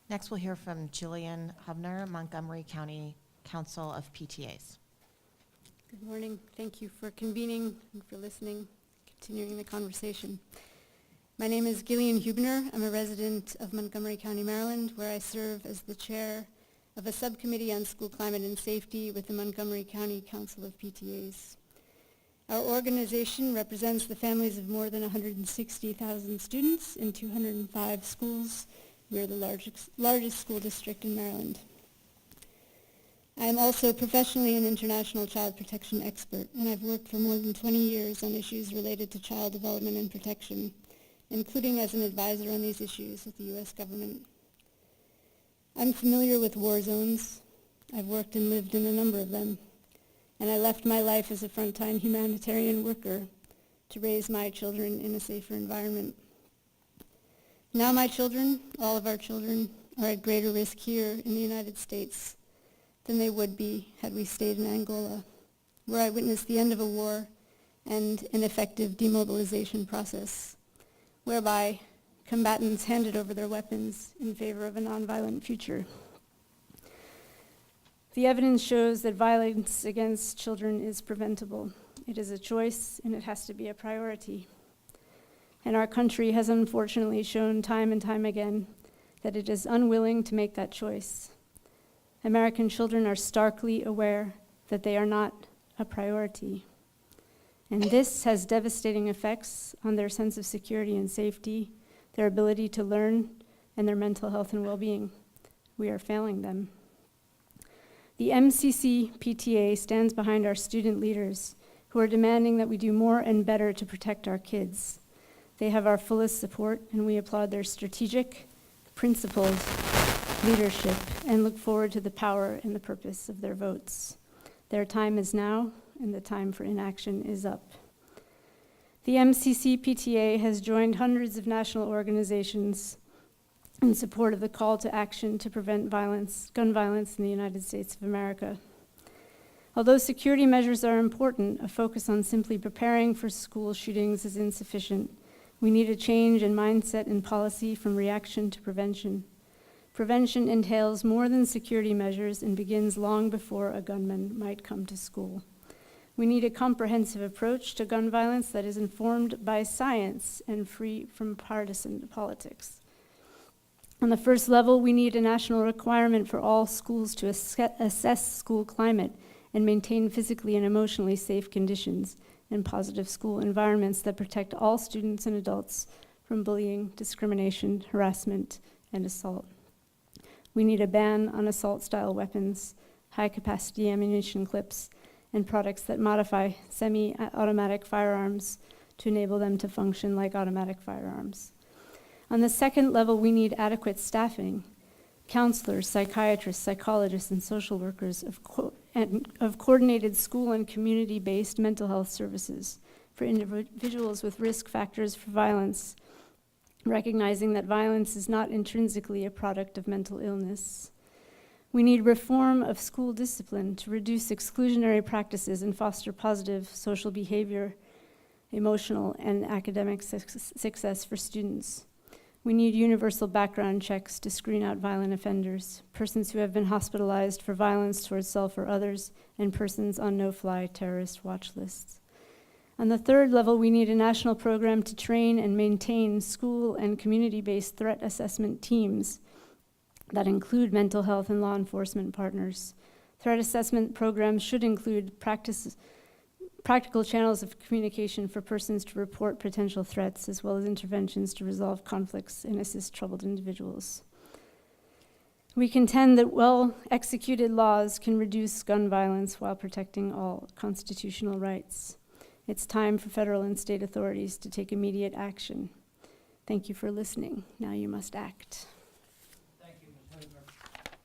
Next, we'll hear from Gillian Huebner, Montgomery County Council of PTAs. Good morning. Thank you for convening and for listening, continuing the conversation. My name is Gillian Huebner. I'm a resident of Montgomery County, Maryland, where I serve as the chair of a subcommittee on school climate and safety with the Montgomery County Council of PTAs. Our organization represents the families of more than 160,000 students in 205 schools. We are the largest school district in Maryland. I am also professionally an international child protection expert, and I've worked for more than 20 years on issues related to child development and protection, including as an advisor on these issues with the U.S. government. I'm familiar with war zones. I've worked and lived in a number of them, and I left my life as a frontline humanitarian worker to raise my children in a safer environment. Now my children, all of our children, are at greater risk here in the United States than they would be had we stayed in Angola, where I witnessed the end of a war and an effective demobilization process, whereby combatants handed over their weapons in favor of a nonviolent future. The evidence shows that violence against children is preventable. It is a choice, and it has to be a priority. And our country has unfortunately shown time and time again that it is unwilling to make that choice. American children are starkly aware that they are not a priority. And this has devastating effects on their sense of security and safety, their ability to learn, and their mental health and well-being. We are failing them. The MCC PTA stands behind our student leaders who are demanding that we do more and better to protect our kids. They have our fullest support, and we applaud their strategic, principled leadership and look forward to the power and the purpose of their votes. Their time is now, and the time for inaction is up. The MCC PTA has joined hundreds of national organizations in support of the call to action to prevent gun violence in the United States of America. Although security measures are important, a focus on simply preparing for school shootings is insufficient. We need a change in mindset and policy from reaction to prevention. Prevention entails more than security measures and begins long before a gunman might come to school. We need a comprehensive approach to gun violence that is informed by science and free from partisan politics. On the first level, we need a national requirement for all schools to assess school climate and maintain physically and emotionally safe conditions and positive school environments that protect all students and adults from bullying, discrimination, harassment, and assault. We need a ban on assault-style weapons, high-capacity ammunition clips, and products that modify semi-automatic firearms to enable them to function like automatic firearms. On the second level, we need adequate staffing, counselors, psychiatrists, psychologists, and social workers of coordinated school and community-based mental health services for individuals with risk factors for violence, recognizing that violence is not intrinsically a product of mental illness. We need reform of school discipline to reduce exclusionary practices and foster positive social behavior, emotional, and academic success for students. We need universal background checks to screen out violent offenders, persons who have been hospitalized for violence towards self or others, and persons on no-fly terrorist watch lists. On the third level, we need a national program to train and maintain school and community-based threat assessment teams that include mental health and law enforcement partners. Threat assessment programs should include practical channels of communication for persons to report potential threats, as well as interventions to resolve conflicts and assist troubled individuals. We contend that well-executed laws can reduce gun violence while protecting all constitutional rights. It's time for federal and state authorities to take immediate action. Thank you for listening. Now you must act.